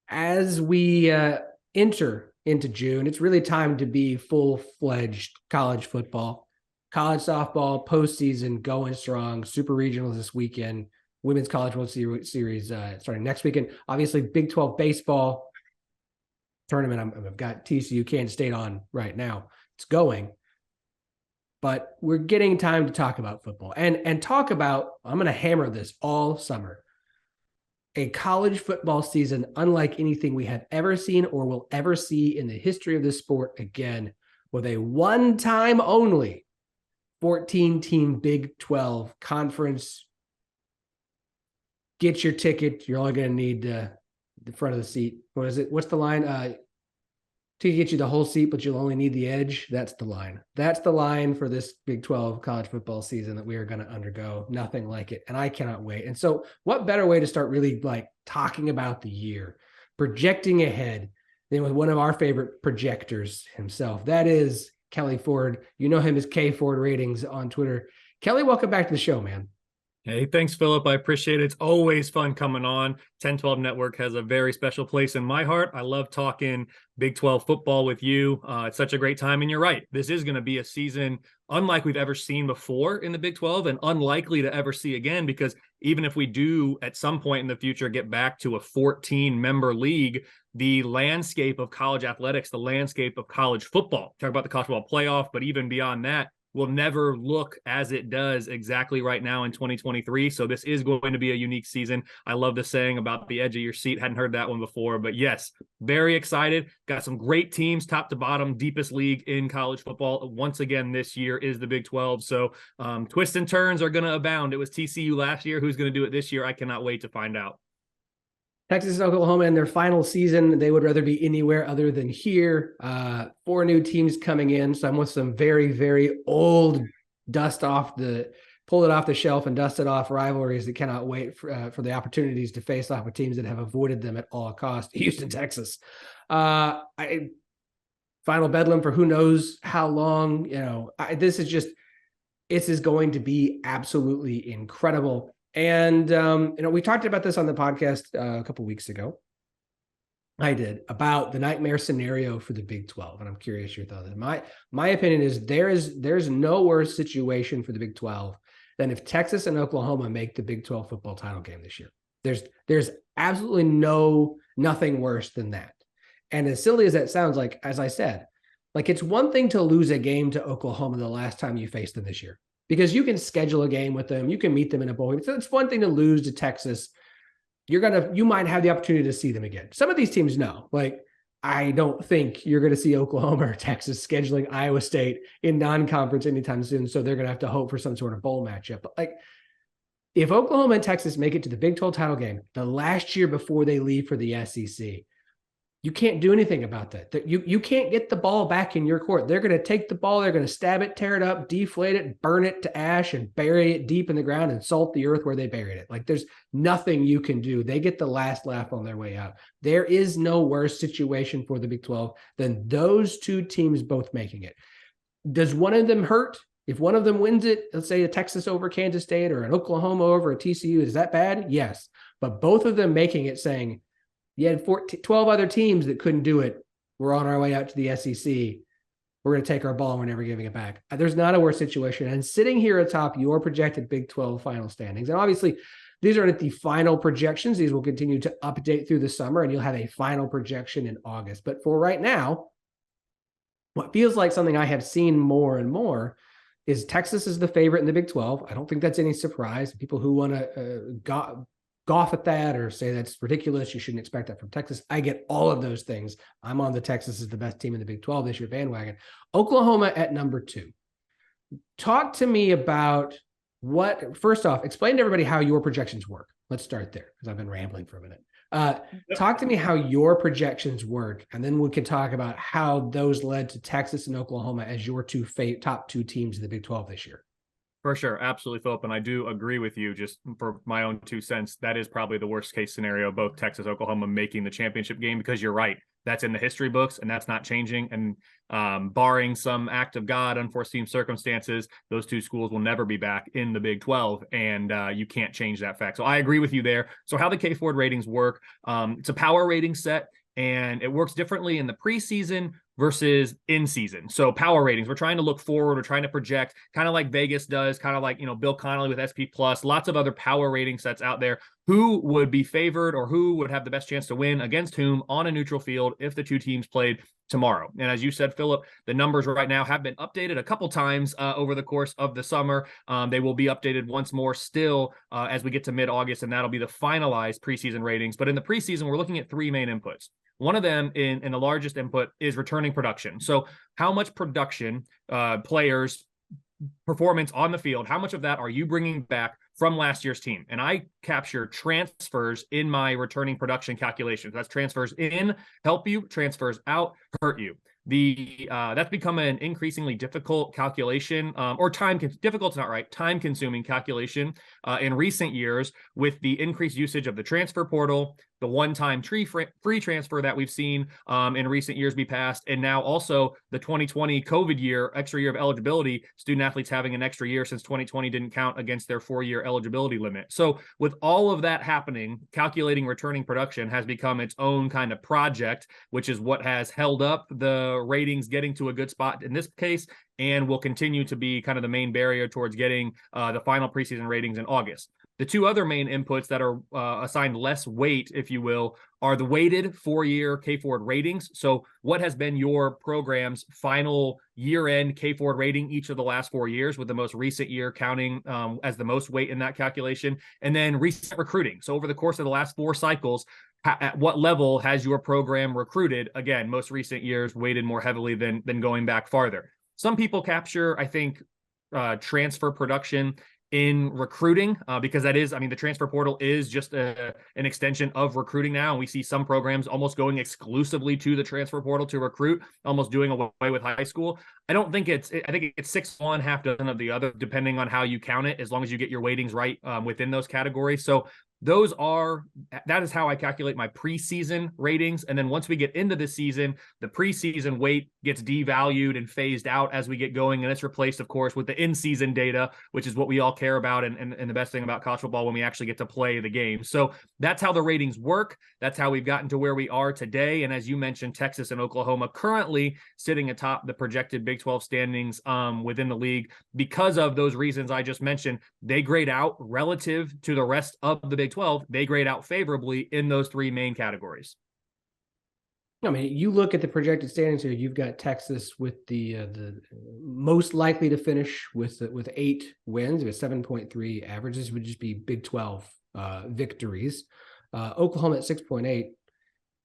As we enter into June, it's really time to be full-fledged college football, college softball, postseason going strong, super regionals this weekend, Women's College World Series starting next weekend. Obviously, Big 12 baseball tournament. I've got TCU Kansas State on right now. It's going, but we're getting time to talk about football and talk about. I'm going to hammer this all summer. A college football season unlike anything we have ever seen or will ever see in the history of this sport again, with a one-time only 14-team Big 12 conference. Get your ticket. You're only going to need the front of the seat. What is it? What's the line? To get you the whole seat, but you'll only need the edge. That's the line. That's the line for this Big 12 college football season that we are going to undergo. Nothing like it. And I cannot wait. And so what better way to start really like talking about the year, projecting ahead than with one of our favorite projectors himself. That is Kelley Ford. You know him as K Ford Ratings on Twitter. Kelley, welcome back to the show, man. Hey, thanks, Philip. I appreciate it. It's always fun coming on. 1012 Network has a very special place in my heart. I love talking Big 12 football with you. It's such a great time. And you're right. This is going to be a season unlike we've ever seen before in the Big 12 and unlikely to ever see again, because even if we do at some point in the future get back to a 14-member league, the landscape of college athletics, the landscape of college football, talk about the college football playoff, but even beyond that, will never look as it does exactly right now in 2023. So this is going to be a unique season. I love the saying about the edge of your seat. Hadn't heard that one before, but yes, very excited. Got some great teams, top to bottom, deepest league in college football. Once again, this year is the Big 12. So twists and turns are going to abound. It was TCU last year. Who's going to do it this year? I cannot wait to find out. Texas and Oklahoma in their final season. They would rather be anywhere other than here. 4 new teams coming in. Some with some very, very old pull it off the shelf and dust it off rivalries that cannot wait for the opportunities to face off with teams that have avoided them at all costs. Houston, Texas. Final bedlam for who knows how long. This is going to be absolutely incredible. And, we talked about this on the podcast a couple of weeks ago. I did, about the nightmare scenario for the Big 12. And I'm curious your thoughts. My opinion is there's no worse situation for the Big 12 than if Texas and Oklahoma make the Big 12 football title game this year. There's absolutely nothing worse than that. And as silly as that sounds, like, as I said, like it's one thing to lose a game to Oklahoma the last time you faced them this year, because you can schedule a game with them. You can meet them in a bowl game. So it's one thing to lose to Texas. You might have the opportunity to see them again. Some of these teams, no. Like, I don't think you're going to see Oklahoma or Texas scheduling Iowa State in non-conference anytime soon. So they're going to have to hope for some sort of bowl matchup. But like, if Oklahoma and Texas make it to the Big 12 title game the last year before they leave for the SEC, you can't do anything about that. You can't get the ball back in your court. They're going to take the ball, they're going to stab it, tear it up, deflate it, burn it to ash, and bury it deep in the ground and salt the earth where they buried it. Like, there's nothing you can do. They get the last laugh on their way out. There is no worse situation for the Big 12 than those two teams both making it. Does one of them hurt? If one of them wins it, let's say a Texas over Kansas State or an Oklahoma over a TCU, is that bad? Yes. But both of them making it, saying, you had 12 other teams that couldn't do it. We're on our way out to the SEC. We're going to take our ball and we're never giving it back. There's not a worse situation. And sitting here atop your projected Big 12 final standings, and obviously these aren't the final projections. These will continue to update through the summer, and you'll have a final projection in August. But for right now, what feels like something I have seen more and more is Texas is the favorite in the Big 12. I don't think that's any surprise. People who want to golf at that or say that's ridiculous, you shouldn't expect that from Texas, I get all of those things. I'm on the Texas is the best team in the Big 12 this year bandwagon. Oklahoma at number 2. Talk to me about first off, explain to everybody how your projections work. Let's start there, because I've been rambling for a minute. Talk to me how your projections work, and then we can talk about how those led to Texas and Oklahoma as your top 2 teams in the Big 12 this year. For sure. Absolutely, Philip. And I do agree with you, just for my own 2 cents. That is probably the worst case scenario, both Texas, Oklahoma making the championship game, because you're right. That's in the history books and that's not changing. And barring some act of God, unforeseen circumstances, those two schools will never be back in the Big 12. And you can't change that fact. So I agree with you there. So how the K Ford ratings work, it's a power rating set, and it works differently in the preseason versus in season. So power ratings, we're trying to look forward, we're trying to project, kind of like Vegas does, kind of like, Bill Connolly with SP Plus, lots of other power rating sets out there. Who would be favored or who would have the best chance to win against whom on a neutral field if the two teams played tomorrow. And as you said, Philip, the numbers right now have been updated a couple times over the course of the summer. They will be updated once more still as we get to mid-August, and that'll be the finalized preseason ratings. But in the preseason, we're looking at three main inputs. One of them in the largest input is returning production. So how much production players performance on the field, how much of that are you bringing back from last year's team? And I capture transfers in my returning production calculations. That's transfers in, help you, transfers out, hurt you. That's become an increasingly difficult calculation, or difficult's not right, time-consuming calculation in recent years, with the increased usage of the transfer portal, the one-time free transfer that we've seen in recent years be passed, and now also the 2020 COVID year, extra year of eligibility, student athletes having an extra year since 2020 didn't count against their 4-year eligibility limit. So with all of that happening, calculating returning production has become its own kind of project, which is what has held up the ratings getting to a good spot in this case, and will continue to be kind of the main barrier towards getting the final preseason ratings in August. The two other main inputs that are assigned less weight, if you will, are the weighted 4-year K Ford ratings. So what has been your program's final year-end K Ford rating each of the last 4 years, with the most recent year counting as the most weight in that calculation? And then recent recruiting. So over the course of the last 4 cycles, at what level has your program recruited? Again, most recent years weighted more heavily than going back farther. Some people capture, I think, transfer production in recruiting because that is, the transfer portal is just an extension of recruiting now. And we see some programs almost going exclusively to the transfer portal to recruit, almost doing away with high school. I think it's 6-1, half dozen of the other, depending on how you count it, as long as you get your weightings right within those categories. So that is how I calculate my preseason ratings. And then once we get into the season, the preseason weight gets devalued and phased out as we get going. And it's replaced, of course, with the in-season data, which is what we all care about. And the best thing about college football when we actually get to play the game. So that's how the ratings work. That's how we've gotten to where we are today. And as you mentioned, Texas and Oklahoma currently sitting atop the projected Big 12 standings within the league because of those reasons I just mentioned. They grade out relative to the rest of the Big 12. They grade out favorably in those 3 main categories. You look at the projected standings here. You've got Texas with the most likely to finish with 8 wins, with 7.3 averages, would just be Big 12 victories. Oklahoma at 6.8,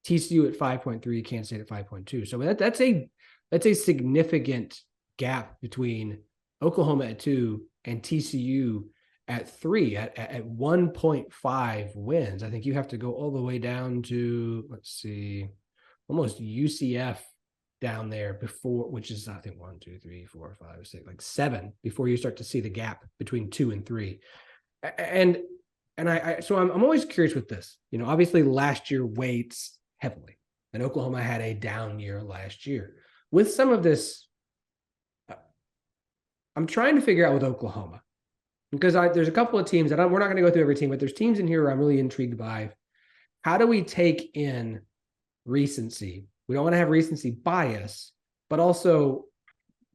TCU at 5.3, Kansas State at 5.2. So that's a significant gap between Oklahoma at 2 and TCU at 3 at 1.5 wins. I think you have to go all the way down to, let's see, almost UCF down there before, which is, I think, 1, 2, 3, 4, 5, 6, like 7 before you start to see the gap between 2 and 3. And so I'm always curious with this. Obviously last year weights heavily, and Oklahoma had a down year last year. With some of this, I'm trying to figure out with Oklahoma, because there's a couple of teams that we're not going to go through every team, but there's teams in here I'm really intrigued by. How do we take in recency? We don't want to have recency bias, but also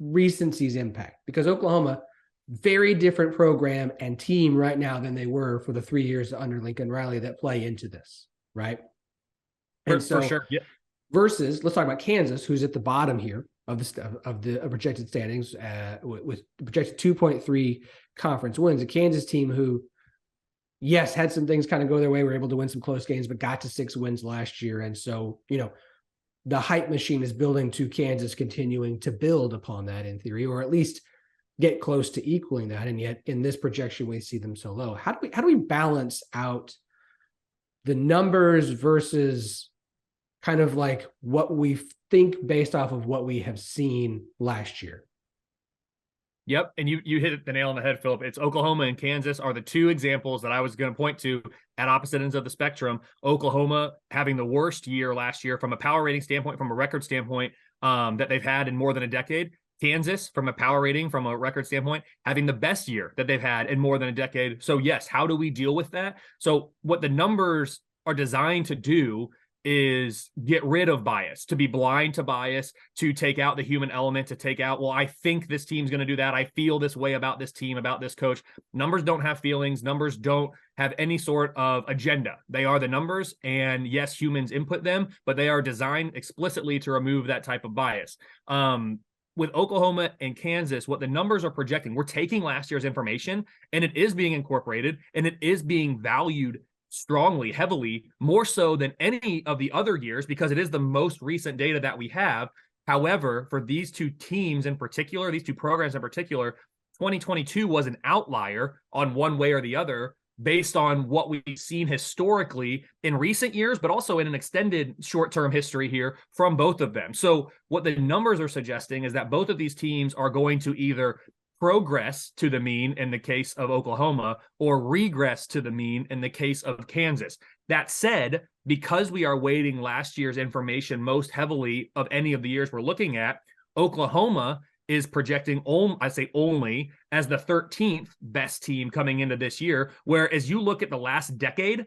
recency's impact, because Oklahoma, very different program and team right now than they were for the 3 years under Lincoln Riley that play into this, right? For sure. Yeah. Versus, let's talk about Kansas, who's at the bottom here of the projected standings with projected 2.3 conference wins. A Kansas team who, yes, had some things kind of go their way, were able to win some close games, but got to 6 wins last year. And so, the hype machine is building to Kansas continuing to build upon that in theory, or at least get close to equaling that. And yet in this projection, we see them so low. How do we balance out the numbers versus kind of like what we think based off of what we have seen last year? Yep. And you hit the nail on the head, Philip. It's Oklahoma and Kansas are the two examples that I was going to point to at opposite ends of the spectrum. Oklahoma having the worst year last year from a power rating standpoint, from a record standpoint, that they've had in more than a decade. Kansas, from a power rating, from a record standpoint, having the best year that they've had in more than a decade. So yes, how do we deal with that? So what the numbers are designed to do is get rid of bias, to be blind to bias, to take out the human element, to take out, well, I think this team's going to do that. I feel this way about this team, about this coach. Numbers don't have feelings. Numbers don't have any sort of agenda. They are the numbers. And yes, humans input them, but they are designed explicitly to remove that type of bias. With Oklahoma and Kansas, what the numbers are projecting, we're taking last year's information and it is being incorporated and it is being valued strongly, heavily, more so than any of the other years because it is the most recent data that we have. However, for these two teams in particular, these two programs in particular, 2022 was an outlier on one way or the other based on what we've seen historically in recent years, but also in an extended short-term history here from both of them. So what the numbers are suggesting is that both of these teams are going to either progress to the mean in the case of Oklahoma or regress to the mean in the case of Kansas. That said, because we are weighting last year's information most heavily of any of the years we're looking at, Oklahoma is projecting, I say only, as the 13th best team coming into this year, whereas you look at the last decade,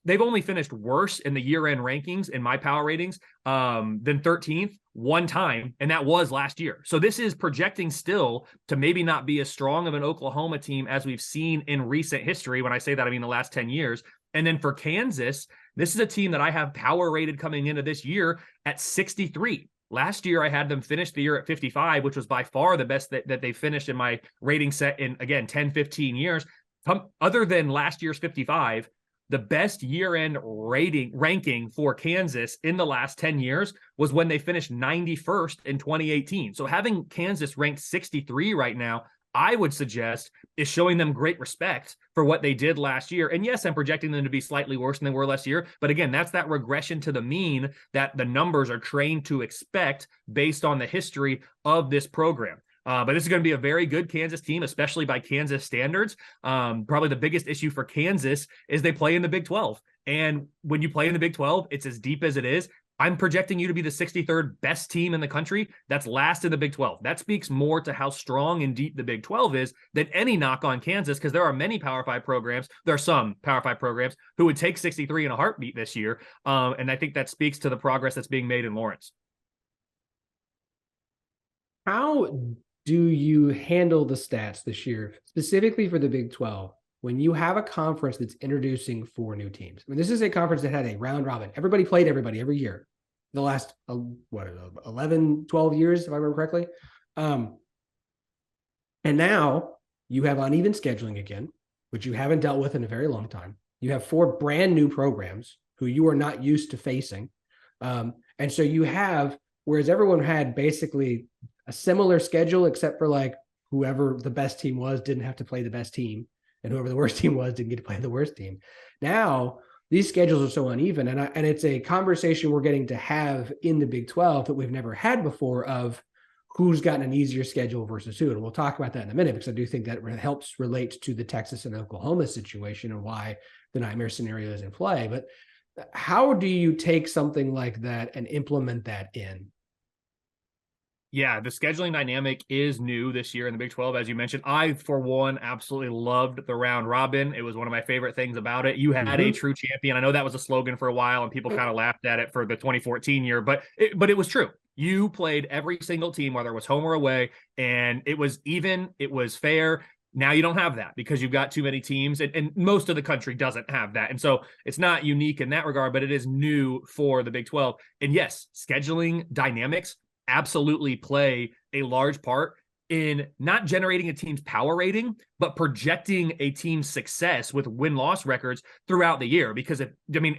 they've only finished worse in the year-end rankings in my power ratings than 13th one time, and that was last year. So this is projecting still to maybe not be as strong of an Oklahoma team as we've seen in recent history. When I say that, I mean the last 10 years. And then for Kansas, this is a team that I have power rated coming into this year at 63. Last year, I had them finish the year at 55, which was by far the best that they finished in my rating set in, again, 10, 15 years. Other than last year's 55, the best year-end ranking for Kansas in the last 10 years was when they finished 91st in 2018. So having Kansas ranked 63 right now, I would suggest is showing them great respect for what they did last year. And yes, I'm projecting them to be slightly worse than they were last year. But again, that's that regression to the mean that the numbers are trained to expect based on the history of this program. But this is going to be a very good Kansas team, especially by Kansas standards. Probably the biggest issue for Kansas is they play in the Big 12. And when you play in the Big 12, it's as deep as it is. I'm projecting you to be the 63rd best team in the country. That's last in the Big 12. That speaks more to how strong and deep the Big 12 is than any knock on Kansas, because there are many Power 5 programs. There are some Power 5 programs who would take 63 in a heartbeat this year. And I think that speaks to the progress that's being made in Lawrence. How do you handle the stats this year, specifically for the Big 12, when you have a conference that's introducing 4 new teams? I mean, this is a conference that had a round robin. Everybody played everybody every year. The last, 11, 12 years, if I remember correctly. And now you have uneven scheduling again, which you haven't dealt with in a very long time. You have 4 brand new programs who you are not used to facing. And so you have, whereas everyone had basically a similar schedule, except for like whoever the best team was didn't have to play the best team, and whoever the worst team was didn't get to play the worst team. Now these schedules are so uneven, and it's a conversation we're getting to have in the Big 12 that we've never had before of who's gotten an easier schedule versus who. And we'll talk about that in a minute, because I do think that helps relate to the Texas and Oklahoma situation and why the nightmare scenario is in play. But how do you take something like that and implement that in? Yeah, the scheduling dynamic is new this year in the Big 12, as you mentioned. I, for one, absolutely loved the round robin. It was one of my favorite things about it. You had a true champion. I know that was a slogan for a while, and people kind of laughed at it for the 2014 year, but it was true. You played every single team, whether it was home or away, and it was even, it was fair. Now you don't have that because you've got too many teams, and most of the country doesn't have that. And so it's not unique in that regard, but it is new for the Big 12. And yes, scheduling dynamics absolutely play a large part in not generating a team's power rating, but projecting a team's success with win-loss records throughout the year. Because it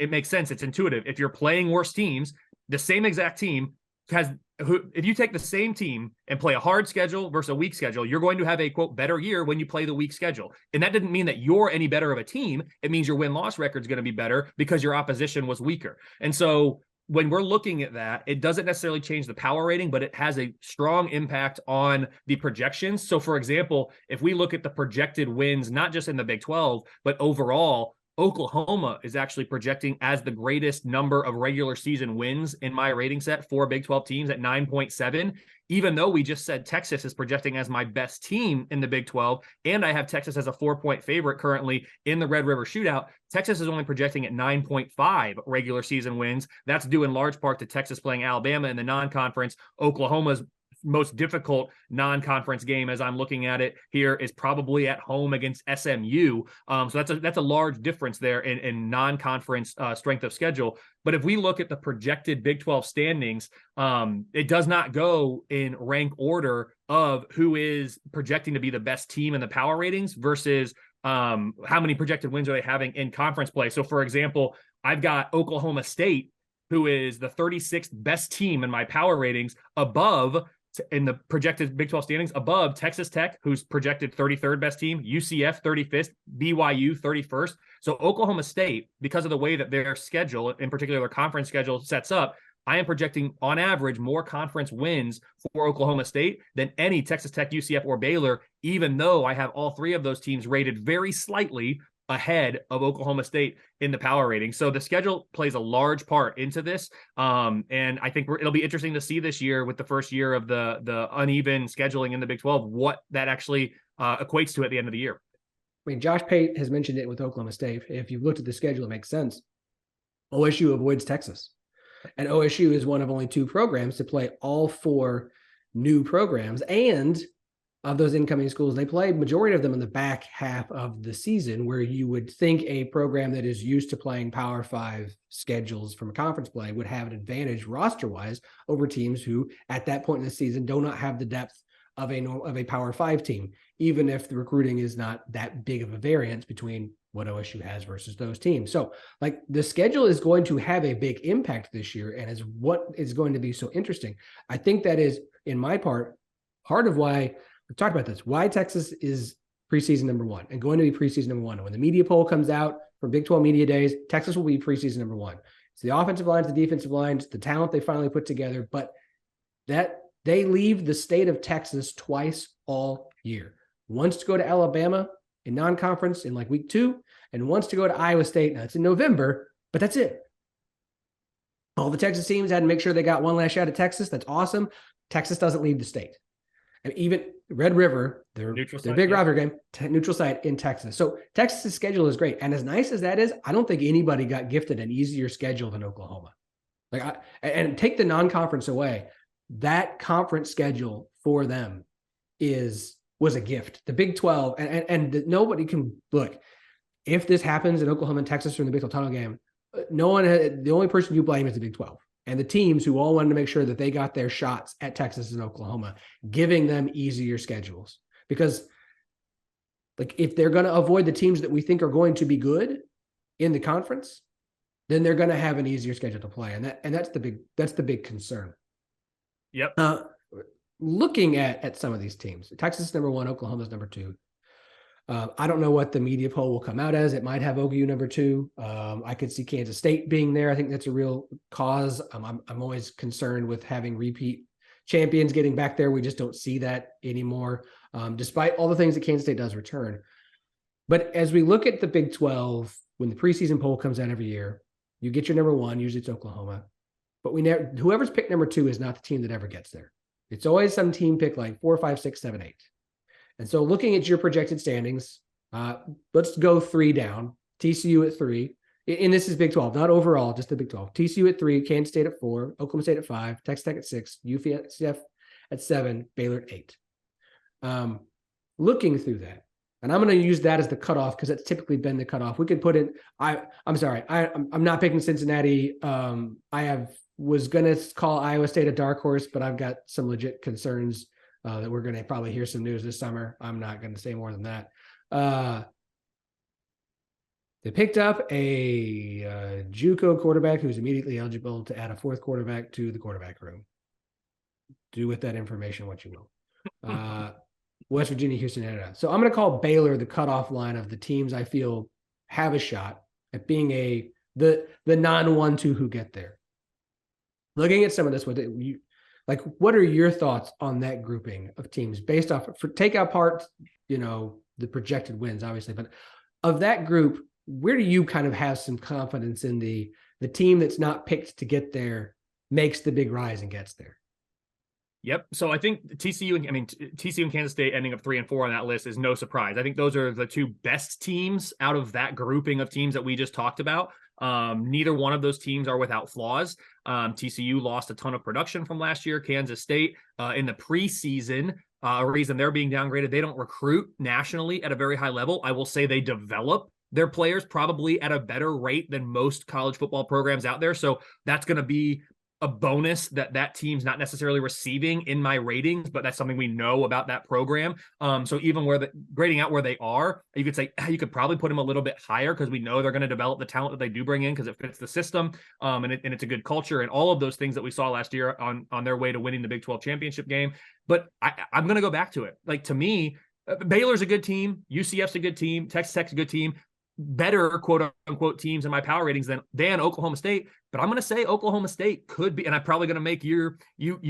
makes sense. It's intuitive. If you're playing worse teams, the same exact team if you take the same team and play a hard schedule versus a weak schedule, you're going to have a, quote, better year when you play the weak schedule. And that didn't mean that you're any better of a team. It means your win-loss record is going to be better because your opposition was weaker. And so when we're looking at that, it doesn't necessarily change the power rating, but it has a strong impact on the projections. So, for example, if we look at the projected wins, not just in the Big 12, but overall, Oklahoma is actually projecting as the greatest number of regular season wins in my rating set for Big 12 teams at 9.7, even though we just said Texas is projecting as my best team in the Big 12, and I have Texas as a 4-point favorite currently in the Red River Shootout. Texas is only projecting at 9.5 regular season wins. That's due in large part to Texas playing Alabama in the non-conference. Oklahoma's most difficult non-conference game, as I'm looking at it here, is probably at home against SMU. So that's a large difference there in non-conference strength of schedule. But if we look at the projected Big 12 standings, it does not go in rank order of who is projecting to be the best team in the power ratings versus how many projected wins are they having in conference play. So, for example, I've got Oklahoma State, who is the 36th best team in my power ratings, above in the projected Big 12 standings, above Texas Tech, who's projected 33rd best team, UCF 35th, BYU 31st. So Oklahoma State, because of the way that their schedule, in particular their conference schedule, sets up, I am projecting on average more conference wins for Oklahoma State than any Texas Tech, UCF, or Baylor, even though I have all three of those teams rated very slightly ahead of Oklahoma State in the power rating. So the schedule plays a large part into this. And I think it'll be interesting to see this year, with the first year of the uneven scheduling in the Big 12, what that actually equates to at the end of the year. I mean, Josh Pate has mentioned it with Oklahoma State. If you've looked at the schedule, it makes sense. OSU avoids Texas. And OSU is one of only two programs to play all four new programs. And of those incoming schools, they play majority of them in the back half of the season, where you would think a program that is used to playing Power 5 schedules from a conference play would have an advantage roster-wise over teams who, at that point in the season, do not have the depth of a Power 5 team, even if the recruiting is not that big of a variance between what OSU has versus those teams. So, like, the schedule is going to have a big impact this year, and is what is going to be so interesting. I think that is, in my part of why we've talked about this, why Texas is preseason number one and going to be preseason number one. And when the media poll comes out for Big 12 Media Days, Texas will be preseason number one. It's the offensive lines, the defensive lines, the talent they finally put together, but that they leave the state of Texas twice all year. Once to go to Alabama in non-conference in like week 2, and once to go to Iowa State. Now it's in November, but that's it. All the Texas teams had to make sure they got one last shot at Texas. That's awesome. Texas doesn't leave the state. And even Red River, their big rivalry game, neutral site in Texas. So Texas's schedule is great. And as nice as that is, I don't think anybody got gifted an easier schedule than Oklahoma. And take the non-conference away, that conference schedule for them was a gift. The Big 12, and nobody can look. If this happens in Oklahoma and Texas during the Big 12 title game, the only person you blame is the Big 12. And the teams who all wanted to make sure that they got their shots at Texas and Oklahoma, giving them easier schedules. Because, like, if they're going to avoid the teams that we think are going to be good in the conference, then they're going to have an easier schedule to play. And that's the big concern. Yep. Looking at some of these teams, Texas is number 1, Oklahoma's number 2. I don't know what the media poll will come out as. It might have OU number 2. I could see Kansas State being there. I think that's a real cause. I'm always concerned with having repeat champions getting back there. We just don't see that anymore, despite all the things that Kansas State does return. But as we look at the Big 12, when the preseason poll comes out every year, you get your number 1. Usually it's Oklahoma. But whoever's picked number 2 is not the team that ever gets there. It's always some team pick like 4, 5, 6, 7, 8. And so looking at your projected standings, let's go 3 down. TCU at 3. And this is Big 12, not overall, just the Big 12. TCU at 3, Kansas State at 4, Oklahoma State at 5, Texas Tech at 6, UCF at 7, Baylor at 8. Looking through that, and I'm going to use that as the cutoff because that's typically been the cutoff. We could put in, I'm sorry, I'm not picking Cincinnati. I was going to call Iowa State a dark horse, but I've got some legit concerns that we're going to probably hear some news this summer. I'm not going to say more than that. They picked up a JUCO quarterback who's immediately eligible to add a 4th quarterback to the quarterback room. Do with that information what you will. West Virginia, Houston, Canada. So I'm going to call Baylor the cutoff line of the teams I feel have a shot at being the non-1-2 who get there. looking at some of this, what are your thoughts on that grouping of teams based off take out part, the projected wins, obviously, but of that group, where do you kind of have some confidence in the team that's not picked to get there makes the big rise and gets there? Yep. So I think TCU and Kansas State ending up 3-4 on that list is no surprise. I think those are the two best teams out of that grouping of teams that we just talked about. Neither one of those teams are without flaws. TCU lost a ton of production from last year. Kansas State in the preseason, a reason they're being downgraded, they don't recruit nationally at a very high level. I will say they develop their players probably at a better rate than most college football programs out there. So that's going to be a bonus that team's not necessarily receiving in my ratings, but that's something we know about that program. So even grading out where they are, you could say you could probably put them a little bit higher because we know they're going to develop the talent that they do bring in because it fits the system, and it's a good culture and all of those things that we saw last year on their way to winning the Big 12 championship game. But I'm going to go back to it. Like, to me, Baylor's a good team, UCF's a good team, Texas Tech's a good team, better quote unquote teams in my power ratings than Oklahoma State. But I'm going to say Oklahoma State could be, and I'm probably going to make you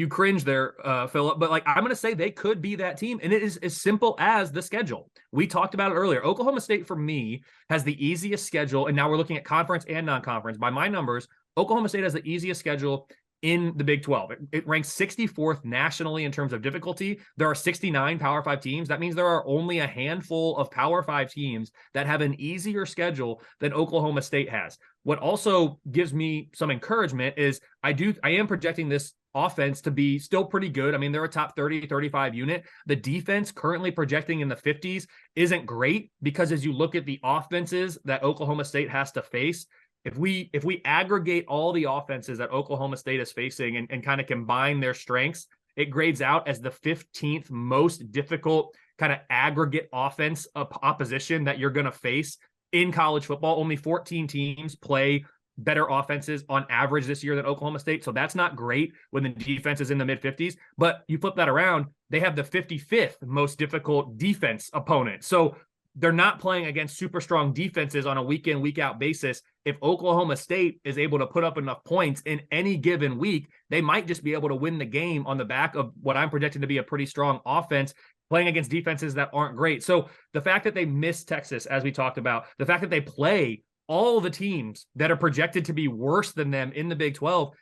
cringe there, Philip, but like, I'm going to say they could be that team. And it is as simple as the schedule. We talked about it earlier. Oklahoma State, for me, has the easiest schedule. And now we're looking at conference and non-conference. By my numbers, Oklahoma State has the easiest schedule in the Big 12. It ranks 64th nationally in terms of difficulty. There are 69 Power 5 teams. That means there are only a handful of Power 5 teams that have an easier schedule than Oklahoma State has. What also gives me some encouragement is I am projecting this offense to be still pretty good. I mean, they're a top 30, 35 unit. The defense currently projecting in the 50s isn't great because as you look at the offenses that Oklahoma State has to face, if we aggregate all the offenses that Oklahoma State is facing and kind of combine their strengths, it grades out as the 15th most difficult kind of aggregate offense opposition that you're going to face in college football. Only 14 teams play better offenses on average this year than Oklahoma State. So that's not great when the defense is in the mid 50s, but you flip that around, they have the 55th most difficult defense opponent. So they're not playing against super strong defenses on a week in, week out basis. If Oklahoma State is able to put up enough points in any given week, they might just be able to win the game on the back of what I'm projecting to be a pretty strong offense playing against defenses that aren't great. So the fact that they missed Texas, as we talked about, the fact that they play all the teams that are projected to be worse than them in the Big 12,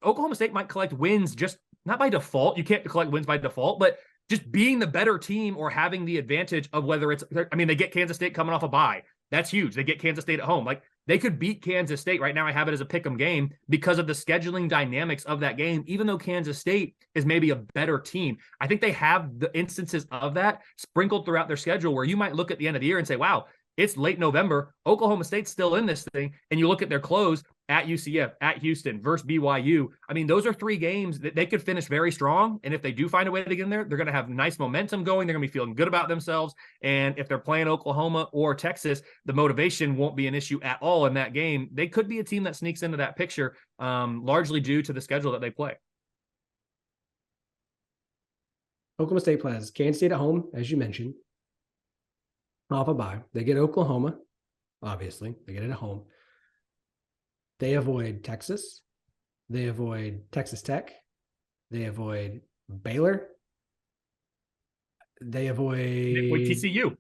Oklahoma State might collect wins just not by default. You can't collect wins by default, but just being the better team or having the advantage of whether they get Kansas State coming off a bye. That's huge. They get Kansas State at home. Like, they could beat Kansas State. Right now I have it as a pick'em game because of the scheduling dynamics of that game, even though Kansas State is maybe a better team. I think they have the instances of that sprinkled throughout their schedule where you might look at the end of the year and say, wow, it's late November. Oklahoma State's still in this thing. And you look at their close at UCF, at Houston, versus BYU. I mean, those are three games that they could finish very strong. And if they do find a way to get in there, they're going to have nice momentum going. They're going to be feeling good about themselves. And if they're playing Oklahoma or Texas, the motivation won't be an issue at all in that game. They could be a team that sneaks into that picture, largely due to the schedule that they play. Oklahoma State plays Kansas State at home, as you mentioned, off a bye. They get Oklahoma, obviously. They get it at home. They avoid Texas. They avoid Texas Tech. They avoid Baylor. They avoid TCU.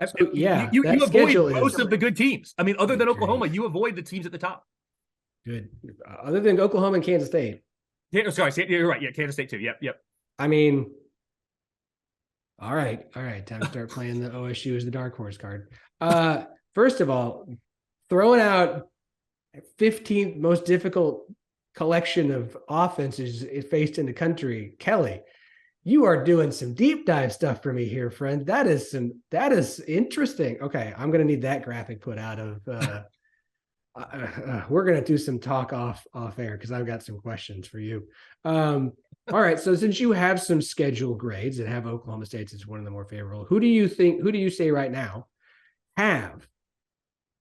So, yeah, you avoid most of the good teams. I mean, other than Oklahoma, you avoid the teams at the top. Good. Other than Oklahoma and Kansas State. Yeah, sorry, you're right. Yeah, Kansas State too. Yep. I mean, all right. Time to start playing the OSU as the dark horse card. First of all, throwing out 15th most difficult collection of offenses faced in the country, Kelley, you are doing some deep dive stuff for me here, friend. That is interesting. Okay, I'm gonna need that graphic put out of. We're gonna do some talk off air because I've got some questions for you. All right, so since you have some schedule grades and have Oklahoma State as one of the more favorable, who do you say right now have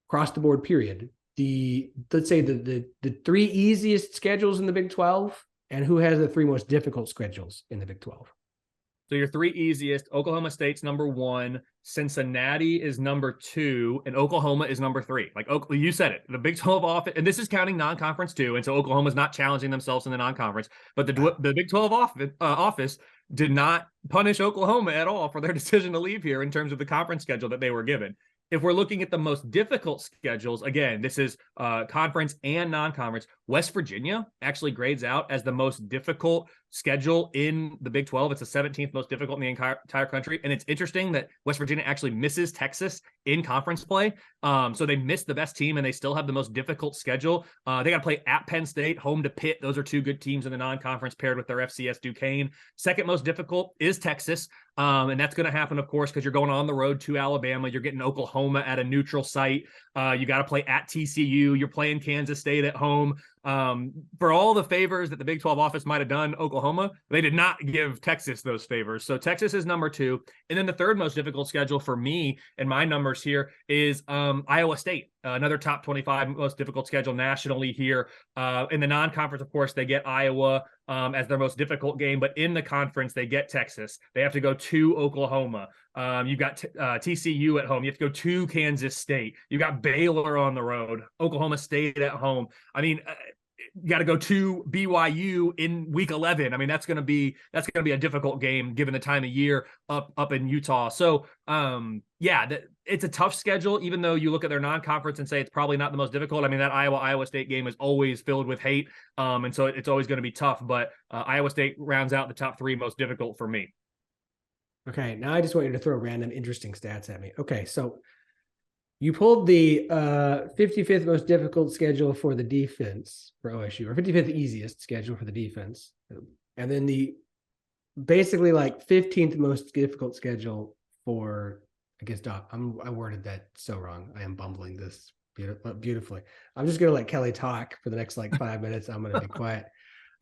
across the board period let's say the three easiest schedules in the Big 12, and who has the three most difficult schedules in the Big 12? So your three easiest: Oklahoma State's number 1, Cincinnati is number 2, and Oklahoma is number 3. Like you said it, the Big 12 office, and this is counting non-conference too. And so Oklahoma's not challenging themselves in the non-conference, but the Big 12 office did not punish Oklahoma at all for their decision to leave here in terms of the conference schedule that they were given. If we're looking at the most difficult schedules, again, this is conference and non-conference. West Virginia actually grades out as the most difficult schedule in the Big 12. It's the 17th most difficult in the entire country. And it's interesting that West Virginia actually misses Texas in conference play. So they missed the best team and they still have the most difficult schedule. They got to play at Penn State, home to Pitt. Those are two good teams in the non-conference paired with their FCS Duquesne. Second most difficult is Texas. And that's going to happen, of course, because you're going on the road to Alabama. You're getting Oklahoma at a neutral site. You got to play at TCU. You're playing Kansas State at home. For all the favors that the Big 12 office might have done Oklahoma, they did not give Texas those favors. So Texas is number 2. And then the third most difficult schedule for me and my numbers here is Iowa State, another top 25 most difficult schedule nationally here. In the non-conference, of course, they get Iowa as their most difficult game, but in the conference, they get Texas. They have to go to Oklahoma. You've got TCU at home. You have to go to Kansas State. You got Baylor on the road, Oklahoma State at home. I mean, you got to go to BYU in week 11. I mean, that's going to be a difficult game given the time of year up in Utah. So, it's a tough schedule, even though you look at their non-conference and say it's probably not the most difficult. I mean, that Iowa State game is always filled with hate. And so it's always going to be tough, but Iowa State rounds out the top 3 most difficult for me. Okay. Now I just want you to throw random interesting stats at me. Okay. So you pulled the 55th most difficult schedule for the defense for OSU, or 55th easiest schedule for the defense. And then the basically like 15th most difficult schedule for, I guess, I worded that so wrong. I am bumbling this beautifully. I'm just going to let Kelley talk for the next like 5 minutes. I'm going to be quiet.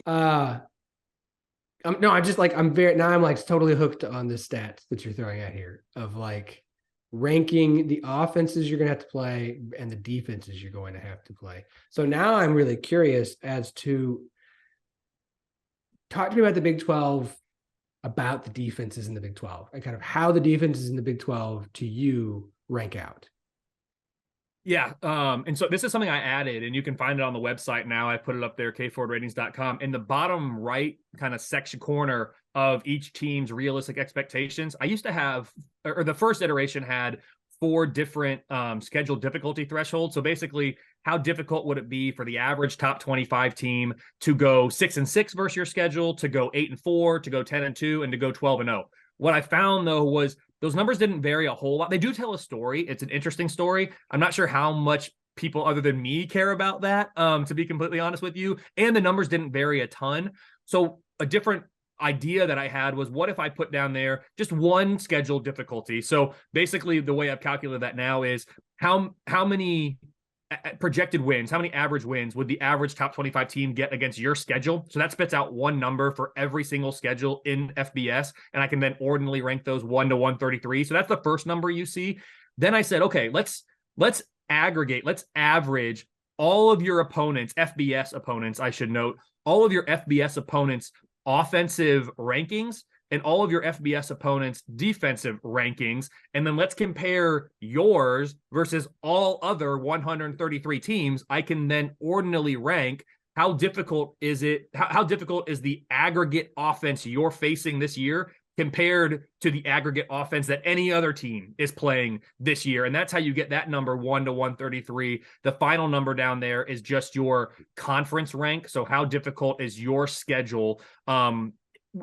I'm totally hooked on the stats that you're throwing out here of like ranking the offenses you're going to have to play and the defenses you're going to have to play. So now I'm really curious as to talk to me about the Big 12, about the defenses in the Big 12 and kind of how the defenses in the Big 12 to you rank out. Yeah. And so this is something I added, and you can find it on the website now. I put it up there, kfordratings.com. In the bottom right kind of section corner of each team's realistic expectations, I used to have, or the first iteration had 4 different scheduled difficulty thresholds. So basically, how difficult would it be for the average top 25 team to go 6-6 versus your schedule, to go 8-4, to go 10-2, and to go 12-0? What I found, though, was those numbers didn't vary a whole lot. They do tell a story. It's an interesting story. I'm not sure how much people other than me care about that, to be completely honest with you. And the numbers didn't vary a ton. So a different idea that I had was, what if I put down there just one scheduled difficulty? So basically the way I've calculated that now is how many projected wins, how many average wins would the average top 25 team get against your schedule? So that spits out one number for every single schedule in FBS. And I can then ordinally rank those 1 to 133. So that's the first number you see. Then I said, okay, let's aggregate, let's average all of your opponents, FBS opponents, I should note, all of your FBS opponents' offensive rankings and all of your FBS opponents' defensive rankings. And then let's compare yours versus all other 133 teams. I can then ordinally rank how difficult is it, how difficult is the aggregate offense you're facing this year compared to the aggregate offense that any other team is playing this year. And that's how you get that number 1 to 133. The final number down there is just your conference rank. So how difficult is your schedule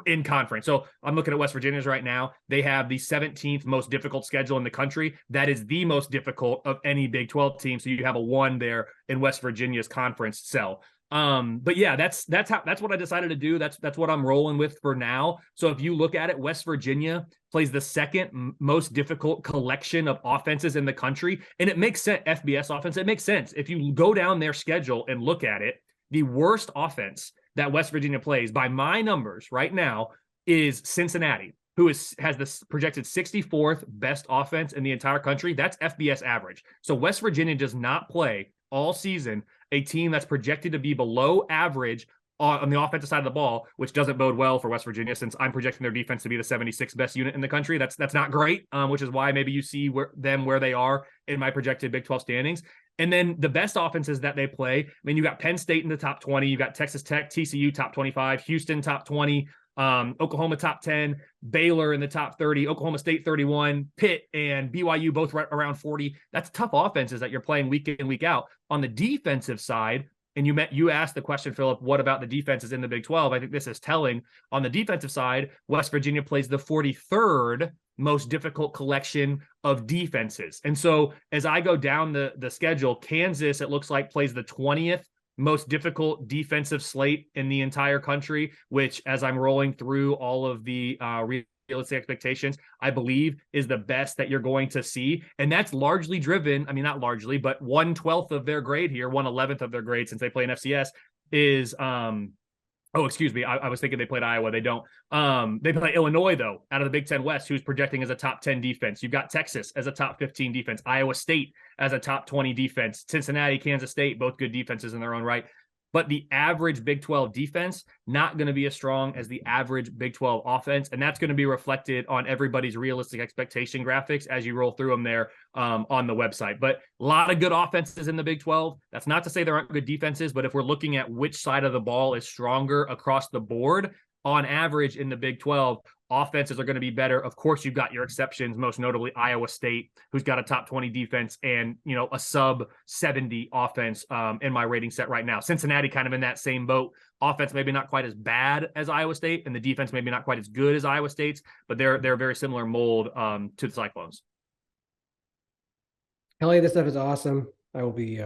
in conference? So I'm looking at West Virginia's right now. They have the 17th most difficult schedule in the country. That is the most difficult of any Big 12 team. So you have a 1 there in West Virginia's conference cell. But yeah, that's what I decided to do. That's what I'm rolling with for now. So if you look at it, West Virginia plays the second most difficult collection of offenses in the country. And it makes sense. FBS offense, it makes sense. If you go down their schedule and look at it, the worst offense that West Virginia plays by my numbers right now is Cincinnati, who has the projected 64th best offense in the entire country. That's FBS average. So West Virginia does not play all season a team that's projected to be below average on the offensive side of the ball, which doesn't bode well for West Virginia, since I'm projecting their defense to be the 76th best unit in the country. That's not great, which is why maybe you see where they are in my projected Big 12 standings. And then the best offenses that they play, I mean, you got Penn State in the top 20, you got Texas Tech, TCU top 25, Houston top 20, Oklahoma top 10, Baylor in the top 30, Oklahoma State 31, Pitt and BYU both right around 40. That's tough offenses that you're playing week in, week out. On the defensive side, and you asked the question, Philip, what about the defenses in the Big 12? I think this is telling. On the defensive side, West Virginia plays the 43rd most difficult collection of defenses. And so as I go down the schedule, Kansas, it looks like, plays the 20th most difficult defensive slate in the entire country, which, as I'm rolling through all of the realistic expectations, I believe is the best that you're going to see. And that's largely driven, I mean, not largely, but 1/12 of their grade here, 1/11 of their grade, since they play in FCS, is oh, excuse me. I was thinking they played Iowa. They don't. They play Illinois, though, out of the Big Ten West, who's projecting as a top 10 defense. You've got Texas as a top 15 defense, Iowa State as a top 20 defense, Cincinnati, Kansas State, both good defenses in their own right. But the average Big 12 defense, not going to be as strong as the average Big 12 offense. And that's going to be reflected on everybody's realistic expectation graphics as you roll through them there on the website. But a lot of good offenses in the Big 12. That's not to say there aren't good defenses, but if we're looking at which side of the ball is stronger across the board, on average in the Big 12, offenses are going to be better. Of course, you've got your exceptions, most notably Iowa State, who's got a top 20 defense and, you know, a sub 70 offense in my rating set right now. Cincinnati kind of in that same boat. Offense maybe not quite as bad as Iowa State, and the defense maybe not quite as good as Iowa State's, but they're very similar mold to the Cyclones. Kelley, this stuff is awesome. I will be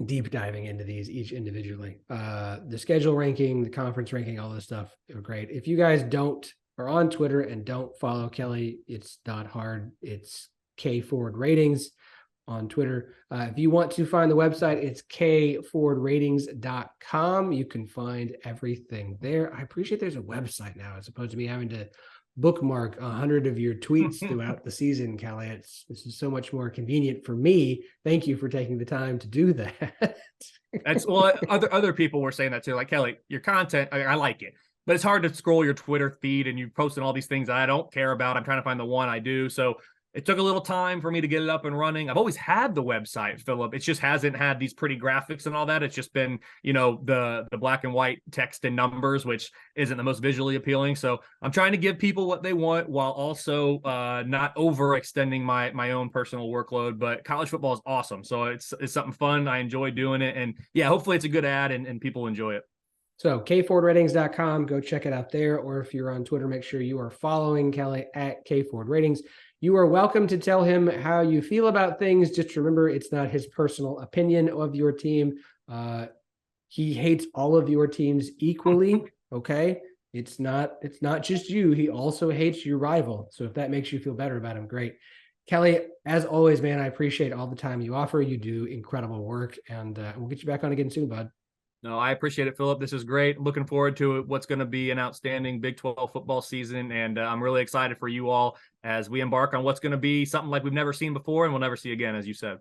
deep diving into these each individually. The schedule ranking, the conference ranking, all this stuff are great. If you guys are on Twitter and don't follow Kelley, it's not hard. It's K Forward Ratings on Twitter. If you want to find the website, it's kforwardratings.com. You can find everything there. I appreciate there's a website now, as opposed to me having to bookmark 100 of your tweets throughout the season, Kelley. This is so much more convenient for me. Thank you for taking the time to do that. That's well, other people were saying that too. Like, Kelley, your content, I like it, but it's hard to scroll your Twitter feed and you posting all these things that I don't care about. I'm trying to find the one I do. So it took a little time for me to get it up and running. I've always had the website, Philip. It just hasn't had these pretty graphics and all that. It's just been, you know, the black and white text and numbers, which isn't the most visually appealing. So I'm trying to give people what they want while also not overextending my own personal workload. But college football is awesome. So it's something fun. I enjoy doing it. And yeah, hopefully it's a good ad and people enjoy it. So kforwardratings.com, go check it out there. Or if you're on Twitter, make sure you are following Kelley at kforwardratings. You are welcome to tell him how you feel about things. Just remember, it's not his personal opinion of your team. He hates all of your teams equally. Okay. It's not just you. He also hates your rival. So if that makes you feel better about him, great. Kelley, as always, man, I appreciate all the time you offer. You do incredible work, and we'll get you back on again soon, bud. No, I appreciate it, Philip. This is great. Looking forward to what's going to be an outstanding Big 12 football season. And I'm really excited for you all as we embark on what's going to be something like we've never seen before and we'll never see again, as you said.